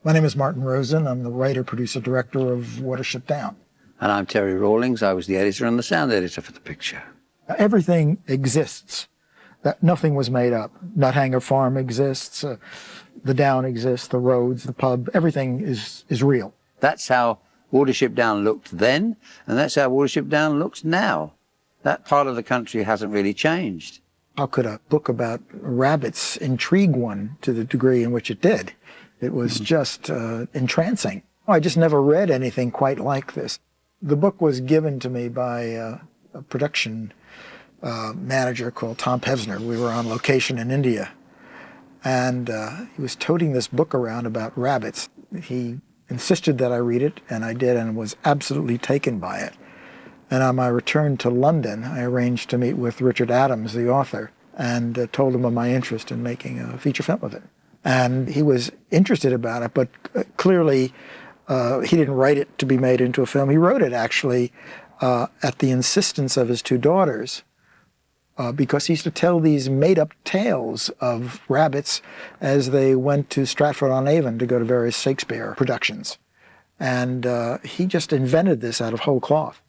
My name is Martin Rosen. I'm the writer, producer, director of Watership Down. And I'm Terry Rawlings. I was the editor and the sound editor for the picture. Everything exists. That nothing was made up. Nuthanger Farm exists. The Down exists. The roads, the pub. Everything is real. That's how Watership Down looked then, and that's how Watership Down looks now. That part of the country hasn't really changed. How could a book about rabbits intrigue one to the degree in which it did? It was just entrancing. I just never read anything quite like this. The book was given to me by a production manager called Tom Pevsner. We were on location in India, and he was toting this book around about rabbits. He insisted that I read it, and I did, and was absolutely taken by it. And on my return to London, I arranged to meet with Richard Adams, the author, and told him of my interest in making a feature film of it. And he was interested about it, but clearly he didn't write it to be made into a film. He wrote it, actually, at the insistence of his two daughters, because he used to tell these made-up tales of rabbits as they went to Stratford-on-Avon to go to various Shakespeare productions. And he just invented this out of whole cloth.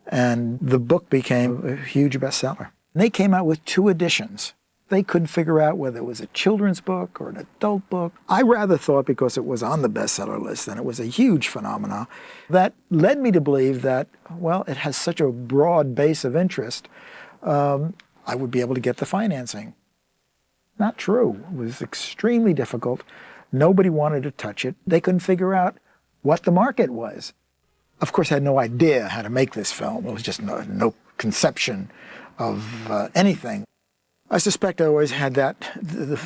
And the book became a huge bestseller. And they came out with 2 editions. They couldn't figure out whether it was a children's book or an adult book. I rather thought, because it was on the bestseller list and it was a huge phenomenon, that led me to believe that, well, it has such a broad base of interest, I would be able to get the financing. Not true. It was extremely difficult. Nobody wanted to touch it. They couldn't figure out what the market was. Of course, I had no idea how to make this film. It was just no conception of anything. I suspect I always had that, the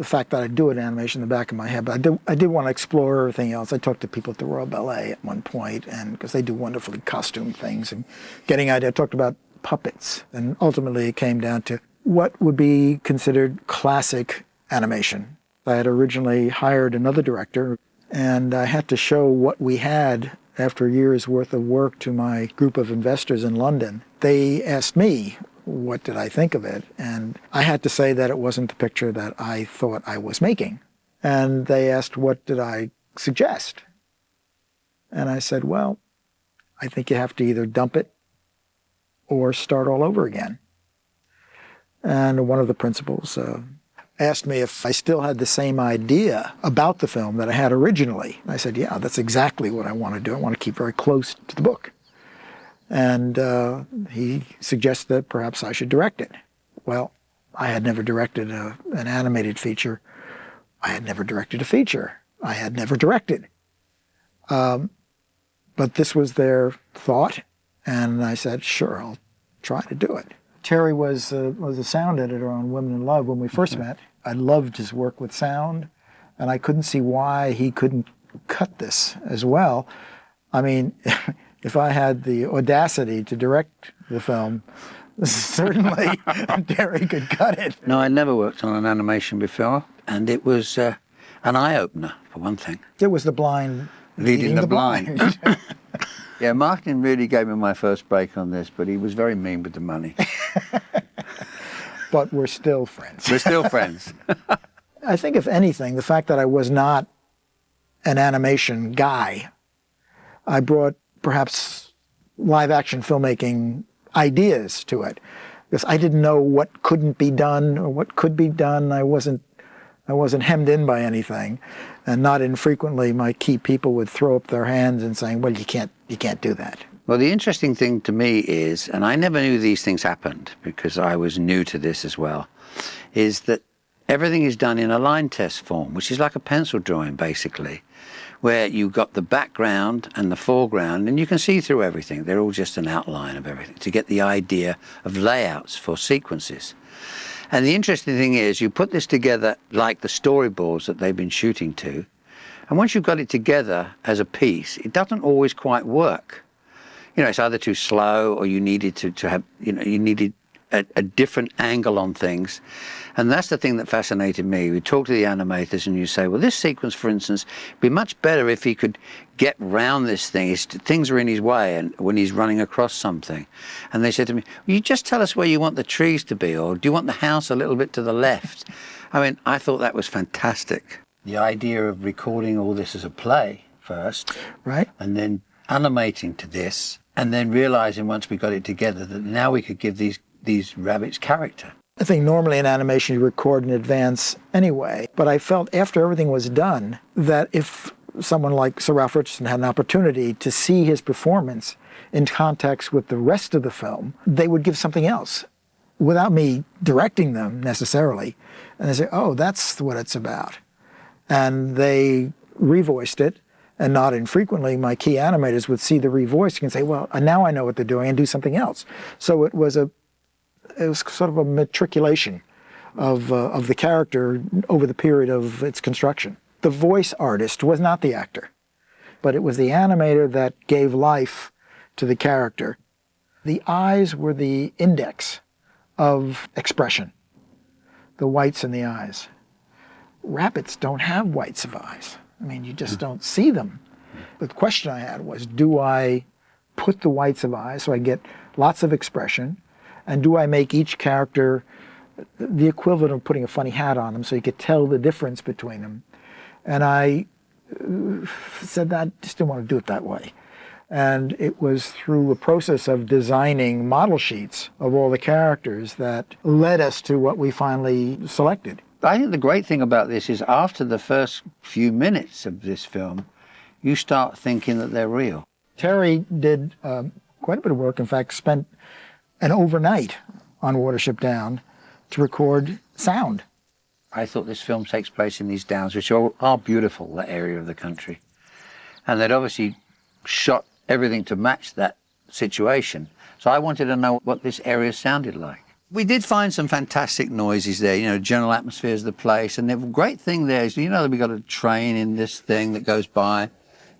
fact that I do an animation in the back of my head, but I did want to explore everything else. I talked to people at the Royal Ballet at one point, and because they do wonderfully costume things, and getting idea. I talked about puppets, and ultimately it came down to what would be considered classic animation. I had originally hired another director, and I had to show what we had after a year's worth of work to my group of investors in London. They asked me, what did I think of it? And I had to say that it wasn't the picture that I thought I was making. And they asked, what did I suggest? And I said, well, I think you have to either dump it or start all over again. And one of the principals asked me if I still had the same idea about the film that I had originally. I said, yeah, that's exactly what I want to do. I want to keep very close to the book. And he suggested that perhaps I should direct it. Well, I had never directed an animated feature. I had never directed a feature. I had never directed. But this was their thought, and I said, sure, I'll try to do it. Terry was a sound editor on Women in Love when we first met. I loved his work with sound, and I couldn't see why he couldn't cut this as well. I mean, if I had the audacity to direct the film, certainly Terry could cut it. No, I never worked on an animation before, and it was an eye-opener, for one thing. It was the blind leading the blind. Yeah, Martin really gave me my first break on this, but he was very mean with the money. But we're still friends. We're still friends. I think, if anything, the fact that I was not an animation guy, I brought perhaps live-action filmmaking ideas to it, because I didn't know what couldn't be done or what could be done. I wasn't hemmed in by anything, and not infrequently my key people would throw up their hands and saying, well, you can't do that. Well, the interesting thing to me is, and I never knew these things happened because I was new to this as well, is that everything is done in a line test form, which is like a pencil drawing, basically, where you've got the background and the foreground, and you can see through everything. They're all just an outline of everything to get the idea of layouts for sequences. And the interesting thing is, you put this together like the storyboards that they've been shooting to, and once you've got it together as a piece, it doesn't always quite work. You know, it's either too slow, or you needed to have, you needed a different angle on things. And that's the thing that fascinated me. We talk to the animators and you say, well, this sequence, for instance, would be much better if he could get round this thing. Things are in his way, and when he's running across something. And they said to me, well, you just tell us where you want the trees to be, or do you want the house a little bit to the left? I mean, I thought that was fantastic. the idea of recording all this as a play first, Right. and then animating to this, and then realizing once we got it together that now we could give these rabbits character. I think normally in animation you record in advance anyway, but I felt after everything was done that if someone like Sir Ralph Richardson had an opportunity to see his performance in context with the rest of the film, they would give something else without me directing them necessarily. And they say, oh, that's what it's about. And they revoiced it, and not infrequently my key animators would see the revoicing and say, well, now I know what they're doing, and do something else. So it was sort of a matriculation of the character over the period of its construction. The voice artist was not the actor, but it was the animator that gave life to the character. The eyes were the index of expression, the whites in the eyes. Rabbits don't have whites of eyes. I mean, you just don't see them. The question I had was, do I put the whites of eyes so I get lots of expression, and do I make each character the equivalent of putting a funny hat on them so you could tell the difference between them? And I said that I just didn't want to do it that way. And it was through a process of designing model sheets of all the characters that led us to what we finally selected. I think the great thing about this is after the first few minutes of this film, you start thinking that they're real. Terry did quite a bit of work, in fact, spent an overnight on Watership Down to record sound. I thought this film takes place in these downs, which are beautiful, that area of the country. And they'd obviously shot everything to match that situation. So I wanted to know what this area sounded like. We did find some fantastic noises there, general atmospheres of the place. And the great thing there is, that we got a train in this thing that goes by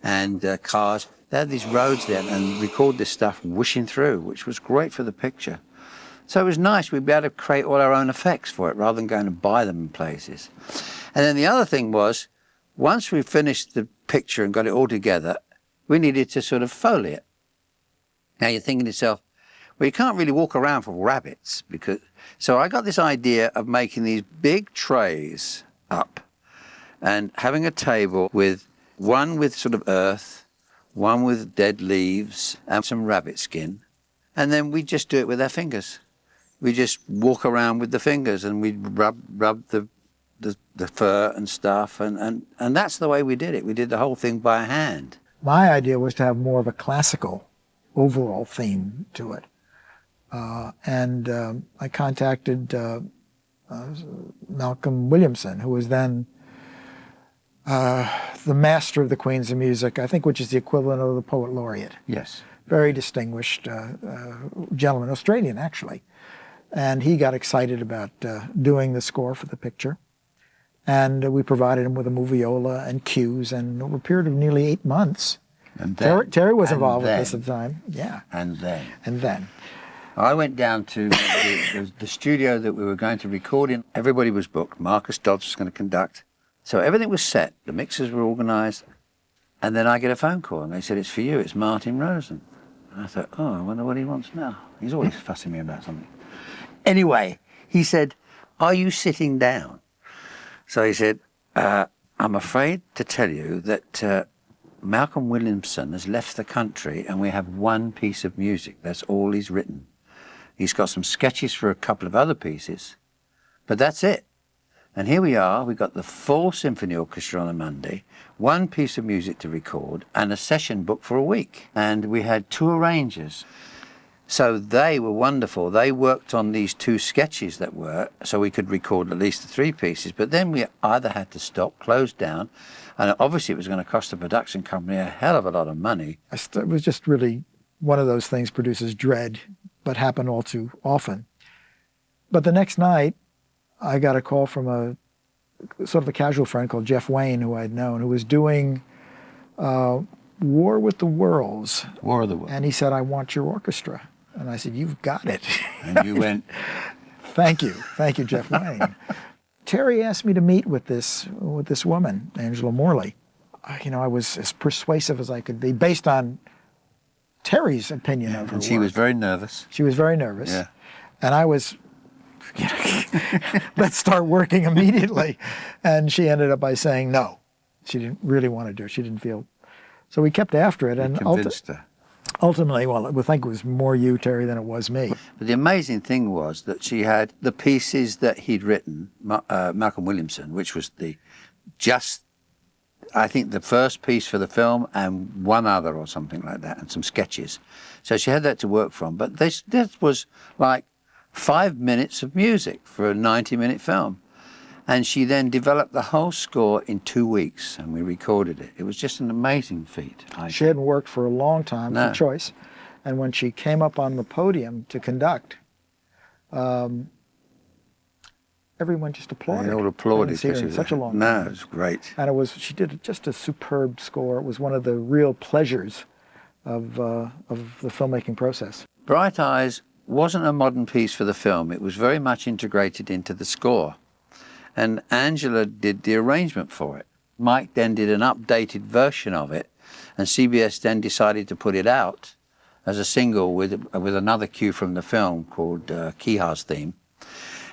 and cars. They had these roads there and record this stuff whooshing through, which was great for the picture. So it was nice. We'd be able to create all our own effects for it rather than going to buy them in places. And then the other thing was, once we finished the picture and got it all together, we needed to sort of Foley it. Now you're thinking to yourself, well, you can't really walk around for rabbits. So I got this idea of making these big trays up and having a table with one with sort of earth, one with dead leaves and some rabbit skin. And then we just do it with our fingers. We just walk around with the fingers and we rub the fur and stuff. And that's the way we did it. We did the whole thing by hand. My idea was to have more of a classical overall theme to it. And I contacted Malcolm Williamson, who was then the master of the Queens of Music, I think, which is the equivalent of the Poet Laureate. Yes. Very distinguished gentleman, Australian actually. And he got excited about doing the score for the picture. And we provided him with a moviola and cues, and over a period of nearly 8 months, And then, Terry was involved with this at the time. Yeah. And then. I went down to the studio that we were going to record in. Everybody was booked. Marcus Dodds was going to conduct. So everything was set. The mixers were organised. And then I get a phone call, and they said, it's for you. It's Martin Rosen. And I thought, oh, I wonder what he wants now. He's always fussing me about something. Anyway, he said, are you sitting down? So he said, I'm afraid to tell you that Malcolm Williamson has left the country and we have one piece of music. That's all he's written. He's got some sketches for a couple of other pieces, but that's it. And here we are, we've got the full symphony orchestra on a Monday, one piece of music to record, and a session booked for a week. And we had 2 arrangers. So they were wonderful. They worked on these 2 sketches that were, so we could record at least the 3 pieces. But then we either had to stop, close down, and obviously it was going to cost the production company a hell of a lot of money. It was just really one of those things produces dread, but happen all too often. But the next night, I got a call from a sort of a casual friend called Jeff Wayne, who I'd known, who was doing War with the Worlds. War of the Worlds. And he said, I want your orchestra. And I said, you've got it. And you went... Thank you, Jeff Wayne. Terry asked me to meet with this woman, Angela Morley. I was as persuasive as I could be, based on Terry's opinion of her And she work. was very nervous. She was very nervous. Yeah. And I was let's start working immediately. And she ended up by saying no. She didn't really want to do it. She didn't feel. So we kept after it. And Convinced her. ultimately, well, I think it was more you, Terry, than it was me. But the amazing thing was that she had the pieces that he'd written, Malcolm Williamson, which was I think the first piece for the film and one other or something like that, and some sketches. So she had that to work from. But this was like 5 minutes of music for a 90-minute film. And she then developed the whole score in 2 weeks, and we recorded it. It was just an amazing feat. She hadn't worked for a long time for Choice. And when she came up on the podium to conduct, everyone just applauded. They all applauded. Because she was such a long time. No, it was great. And she did just a superb score. It was one of the real pleasures of the filmmaking process. Bright Eyes wasn't a modern piece for the film. It was very much integrated into the score. And Angela did the arrangement for it. Mike then did an updated version of it, and CBS then decided to put it out as a single with another cue from the film called Kiha's Theme.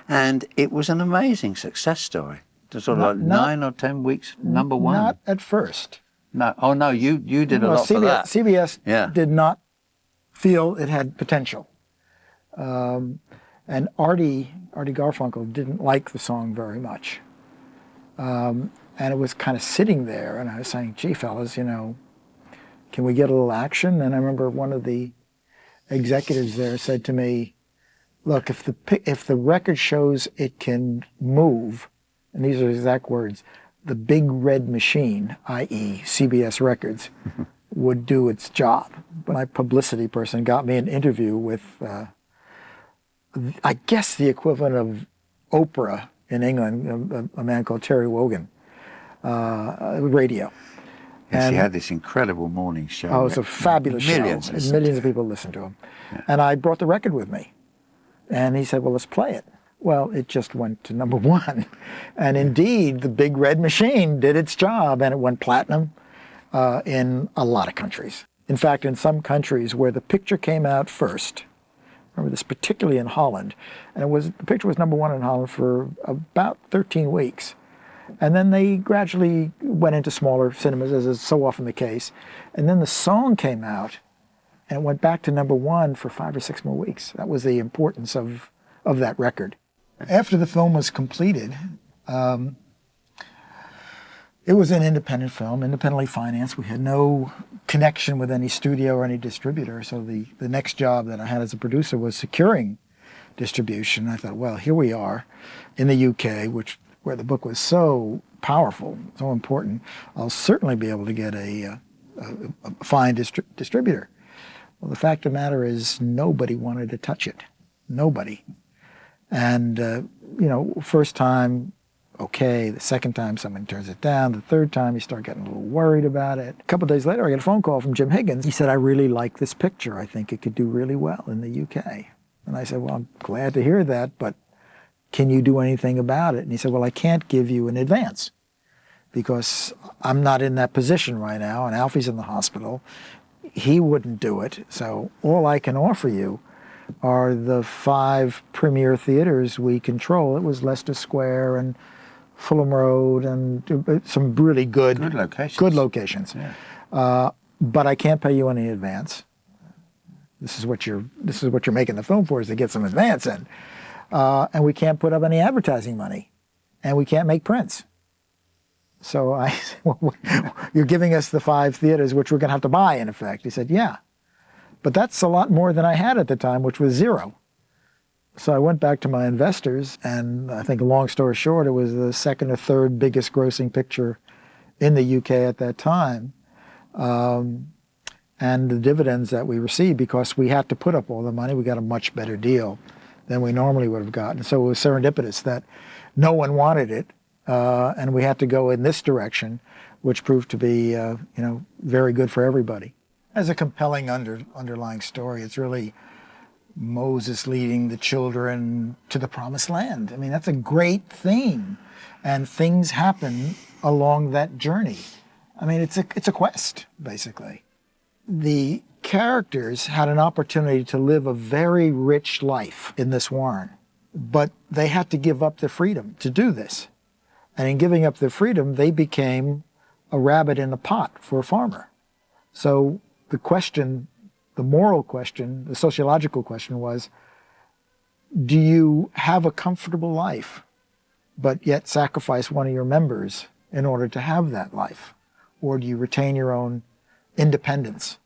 And it was an amazing success story. Sort of 9 or 10 weeks, number one. Not at first. No, oh no, you did a lot for that. CBS did not feel it had potential. And Artie Garfunkel didn't like the song very much. And it was kind of sitting there, and I was saying, gee, fellas, can we get a little action? And I remember one of the executives there said to me, look, if the record shows it can move, and these are the exact words, the big red machine, i.e. CBS Records, would do its job. My publicity person got me an interview with, I guess the equivalent of Oprah in England, a man called Terry Wogan, radio. Yes, he had this incredible morning show. Oh, it was a fabulous show. Millions of people listened to him. Yeah. And I brought the record with me. And he said, well, let's play it. Well, it just went to number one. And indeed, the big red machine did its job, and it went platinum in a lot of countries. In fact, in some countries where the picture came out first, remember this particularly in Holland, and the picture was number one in Holland for about 13 weeks. And then they gradually went into smaller cinemas, as is so often the case. And then the song came out, and it went back to number one for 5 or 6 more weeks. That was the importance of that record. After the film was completed, it was an independent film, independently financed. We had no connection with any studio or any distributor. So the next job that I had as a producer was securing distribution. I thought, well, here we are in the UK, where the book was so powerful, so important. I'll certainly be able to get a fine distributor. Well, the fact of the matter is nobody wanted to touch it. Nobody. And, first time, okay. The second time, someone turns it down. The third time, you start getting a little worried about it. A couple of days later, I get a phone call from Jim Higgins. He said, I really like this picture. I think it could do really well in the UK. And I said, well, I'm glad to hear that, but can you do anything about it? And he said, well, I can't give you an advance because I'm not in that position right now, and Alfie's in the hospital. He wouldn't do it. So all I can offer you are the 5 premier theaters we control. It was Leicester Square and Fulham Road and some really good locations. Yeah. But I can't pay you any advance. This is what you're making the film for, is to get some advance in. And we can't put up any advertising money, and we can't make prints. So I said, well, you're giving us the 5 theaters, which we're going to have to buy, in effect. He said, yeah. But that's a lot more than I had at the time, which was 0. So I went back to my investors, and I think, long story short, it was the second or third biggest grossing picture in the UK at that time. And the dividends that we received, because we had to put up all the money, we got a much better deal than we normally would have gotten. So it was serendipitous that no one wanted it, and we had to go in this direction, which proved to be, very good for everybody. As a compelling underlying story, it's really Moses leading the children to the promised land. I mean, that's a great theme, and things happen along that journey. I mean, it's a quest, basically. The characters had an opportunity to live a very rich life in this warren. but they had to give up their freedom to do this. And in giving up their freedom, they became a rabbit in a pot for a farmer. So the question, the moral question, the sociological question was, do you have a comfortable life, but yet sacrifice one of your members in order to have that life? Or do you retain your own independence?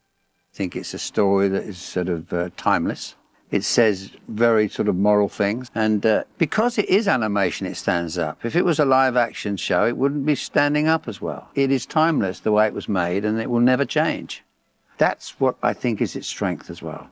I think it's a story that is sort of timeless. It says very sort of moral things. And because it is animation, it stands up. If it was a live action show, it wouldn't be standing up as well. It is timeless the way it was made, and it will never change. That's what I think is its strength as well.